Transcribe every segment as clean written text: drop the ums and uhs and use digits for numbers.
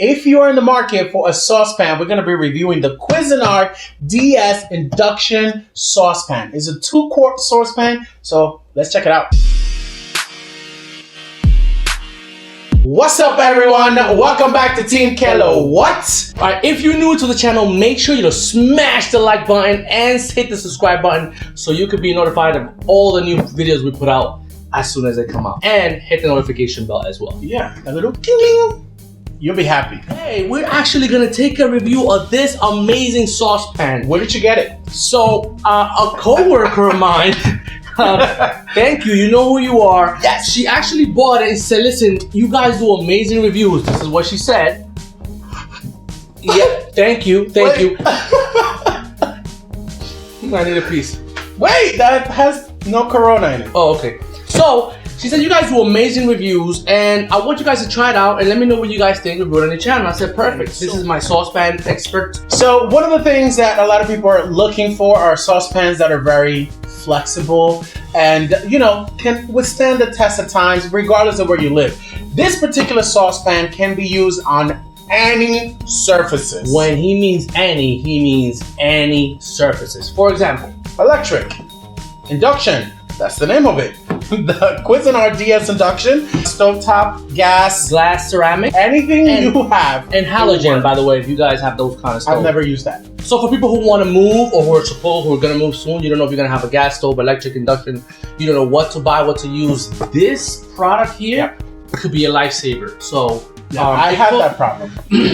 If you are in the market for a saucepan, we're going to be reviewing the Cuisinart DS Induction Saucepan. It's a 2-quart saucepan, so let's check it out. What's up, everyone? Welcome back to Team Kelo. What? All right, if you're new to the channel, make sure you to smash the like button and hit the subscribe button so you can be notified of all the new videos we put out as soon as they come out. And hit the notification bell as well. Yeah, a little ding. You'll be happy. Hey, we're actually gonna take a review of this amazing saucepan. Where did you get it? So, a co-worker of mine, thank you, you know who you are. Yes. She actually bought it and said, listen, you guys do amazing reviews. This is what she said. Yeah, thank you. I need a piece. Wait, that has no Corona in it. Oh, okay. So, she said, you guys do amazing reviews, and I want you guys to try it out and let me know what you guys think of it on the channel. I said, perfect. This is my saucepan expert. So, one of the things that a lot of people are looking for are saucepans that are very flexible and, you know, can withstand the test of times regardless of where you live. This particular saucepan can be used on any surfaces. When he means any surfaces. For example, electric, induction, that's the name of it. The Cuisinart DS Induction, stovetop, gas, glass, ceramic, anything you have. And halogen, by the way, if you guys have those kind of stoves. I've never used that. So for people who want to move or who are going to move soon, you don't know if you're going to have a gas stove, electric, induction, you don't know what to buy, what to use. This product here could be a lifesaver. So I have that problem.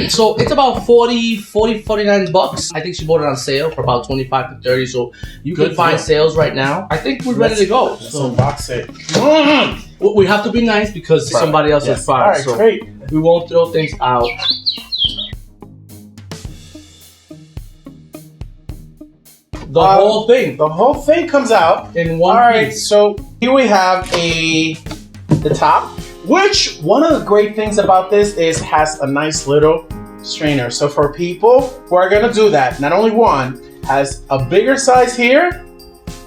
So it's about 49 bucks. I think she bought it on sale for about 25 to 30. So you can find sales right now. I think we're ready to go. Let's unbox it. We have to be nice because somebody else's product. All right, great. We won't throw things out. The whole thing. The whole thing comes out in one piece. So here we have the top. Which, one of the great things about this is has a nice little strainer. So for people who are gonna do that, not only one, has a bigger size here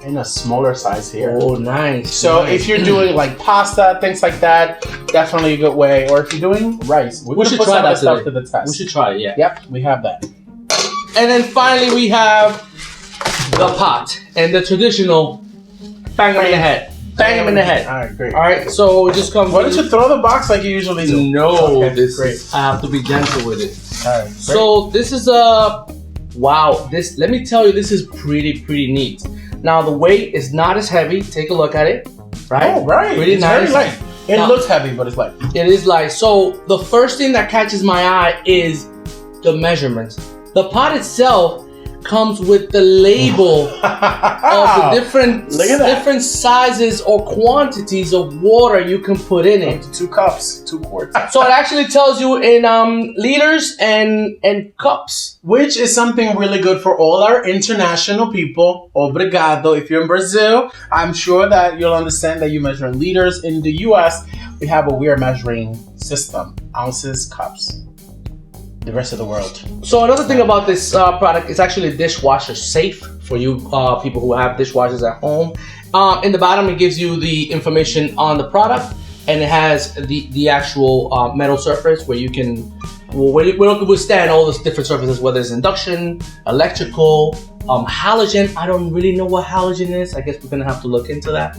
and a smaller size here. Oh, nice. So if you're doing like pasta, things like that, definitely a good way. Or if you're doing rice, we should try that stuff to the test. We should try it, yeah. Yep, we have that. And then finally we have the pot and the traditional bang them in the head. Bang them in the head. All right, great. All right, so it just comes. Why don't you throw the box like you usually do? No, okay, this great. I have to be gentle with it. All right. So this is wow. This, let me tell you, this is pretty neat. Now the weight is not as heavy. Take a look at it. Right. Oh, right. Pretty it's nice. Very light. It looks heavy, but it's light. It is light. So the first thing that catches my eye is the measurements. The pot itself comes with the label of the different sizes or quantities of water you can put in it. 2 cups, 2 quarts. So it actually tells you in liters and cups. Which is something really good for all our international people. Obrigado. If you're in Brazil, I'm sure that you'll understand that you measure in liters. In the US, we have a weird measuring system. Ounces, cups. The rest of the world. So another thing about this product is actually dishwasher safe for you people who have dishwashers at home. In the bottom, it gives you the information on the product, and it has the actual metal surface where you can withstand all those different surfaces, whether it's induction, electrical, halogen. I don't really know what halogen is. I guess we're gonna have to look into that.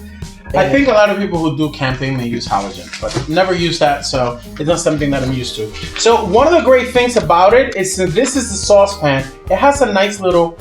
I think a lot of people who do camping may use halogen, but never use that, so it's not something that I'm used to. So one of the great things about it is that this is the saucepan. It has a nice little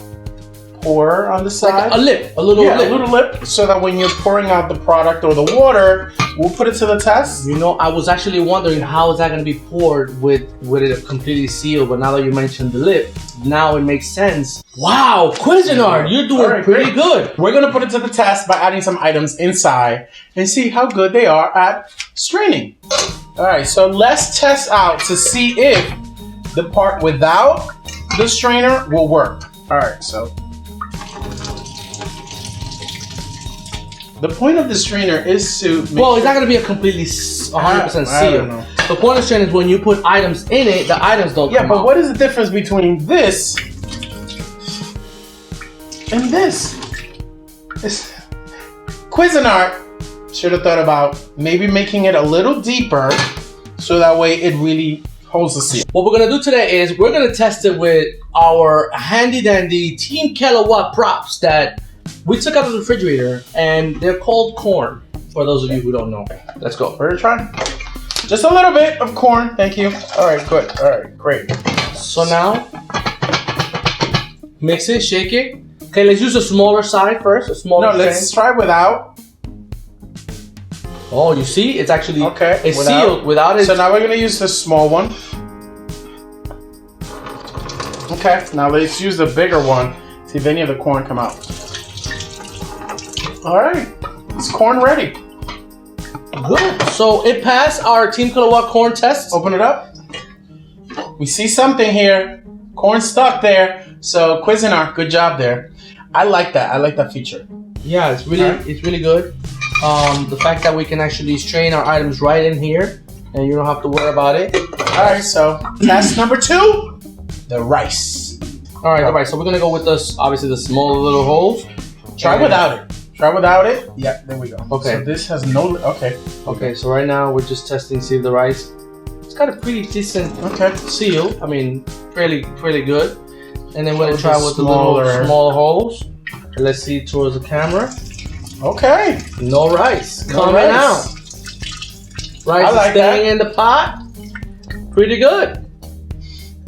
pour on the side. Like a little lip. So that when you're pouring out the product or the water, we'll put it to the test. You know, I was actually wondering how is that going to be poured with it completely sealed, but now that you mentioned the lip, now it makes sense. Wow, Cuisinart, you're doing pretty good. We're going to put it to the test by adding some items inside and see how good they are at straining. All right, so let's test out to see if the part without the strainer will work. All right, so the point of the strainer is to make it's not going to be a completely 100% seal. The point of the strainer is when you put items in it, the items don't come but out. what is the difference between this and this? Cuisinart should have thought about maybe making it a little deeper so that way it really holds the seal. What we're gonna do today is we're gonna test it with our handy dandy Team Kilowatt props that we took out of the refrigerator, and they're called corn. For those of you who don't know, let's go. We're gonna try. Just a little bit of corn, thank you. All right, good. All right, great. So now, mix it, shake it. Okay, let's use a smaller side first. A smaller. No, let's try without. Oh, you see, it's actually It's without. sealed without it. So now we're gonna use the small one. Okay, now let's use the bigger one. See if any of the corn come out. All right, it's corn ready. Good. So it passed our Team Kilowatt corn test. Open it up. We see something here. Corn stuck there. So Cuisinart, good job there. I like that. I like that feature. Yeah, it's really good. The fact that we can actually strain our items right in here, and you don't have to worry about it. All right, so test number 2, the rice. All right. So we're gonna go with this. Obviously, the smaller little holes. Try without it. Try without it. Yeah, there we go. Okay. So this has no. Okay. Okay. So right now we're just testing, see if the rice. It's got a pretty decent seal. I mean, pretty good. And then we're gonna try with the little small holes. And let's see towards the camera. Okay. No rice coming out. Rice is staying in the pot. Pretty good.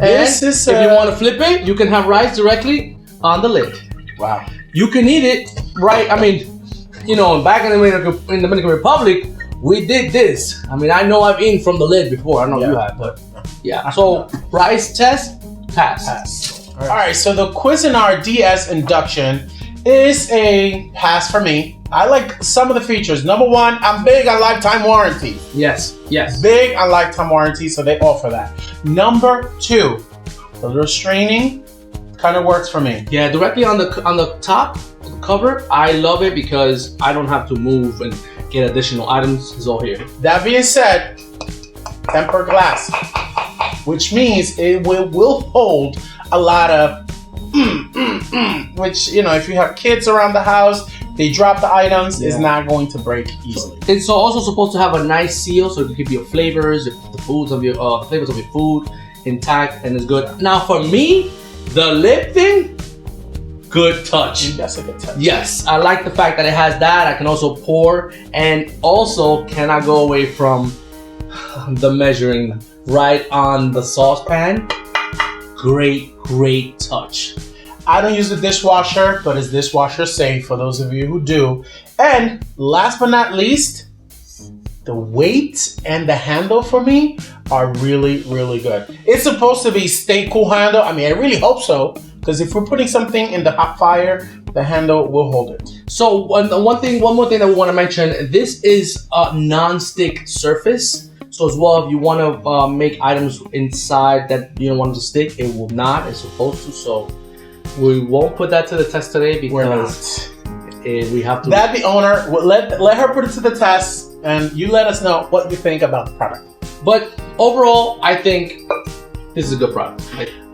And if you want to flip it, you can have rice directly on the lid. Wow. You can eat it right. I mean, you know, back in the Dominican Republic, we did this. I mean, I know I've eaten from the lid before. I don't know if you have, but yeah. So rice test, pass. All right. So the Cuisinart DS Induction is a pass for me. I like some of the features. Number 1, I'm big on lifetime warranty. Yes. Big on lifetime warranty, so they offer that. Number 2, the little straining kind of works for me. Yeah, directly on the top of the cover. I love it because I don't have to move and get additional items. It's all here. That being said, tempered glass, which means it will hold a lot of which, you know, if you have kids around the house, they drop the items, is not going to break easily. It's also supposed to have a nice seal so you can keep your flavors, the flavors of your food intact, and it's good. Now for me, the lid thing, good touch. That's a good touch. Yes, I like the fact that it has that. I can also pour, and also cannot go away from the measuring right on the saucepan. Great touch. I don't use the dishwasher, but it's dishwasher safe for those of you who do. And last but not least, the weight and the handle for me are really good. It's supposed to be stay cool handle. I mean, I really hope so, because if we're putting something in the hot fire, the handle will hold it. So one more thing that we want to mention, this is a non-stick surface. So as well, if you want to make items inside that you don't want them to stick, it will not. It's supposed to. So we won't put that to the test today because we have to. That the owner, let her put it to the test, and you let us know what you think about the product. But overall, I think this is a good product.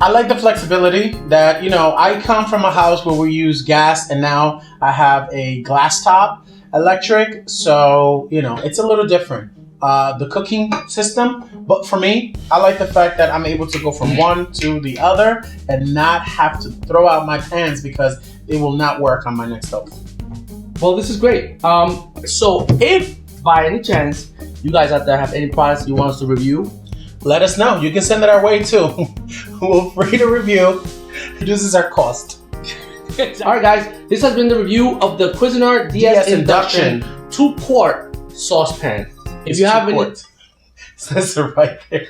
I like the flexibility that, you know, I come from a house where we use gas, and now I have a glass top electric. So, you know, it's a little different. The cooking system, but for me, I like the fact that I'm able to go from one to the other and not have to throw out my pans because it will not work on my next stove. Well, this is great. So if by any chance you guys out there have any products you want us to review, let us know. You can send it our way too. We're free to review. Reduces our cost. Alright guys, this has been the review of the Cuisinart DS Induction 2-quart saucepan. If you have any, says it right there.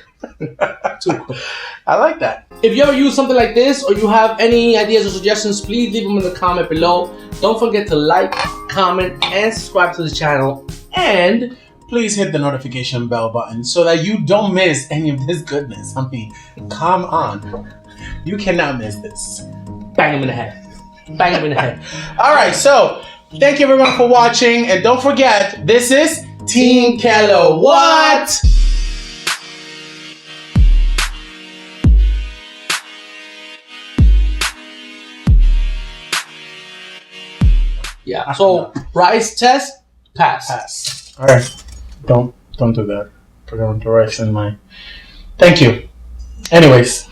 I like that. If you ever use something like this, or you have any ideas or suggestions, please leave them in the comment below. Don't forget to like, comment, and subscribe to the channel. And please hit the notification bell button so that you don't miss any of this goodness. I mean, come on. You cannot miss this. Bang him in the head. Bang him in the head. All right, so thank you everyone for watching. And don't forget, this is Team Kilowatt. Yeah. So rice test, pass. All right. Don't do that. Put the rice in my Thank you. Anyways.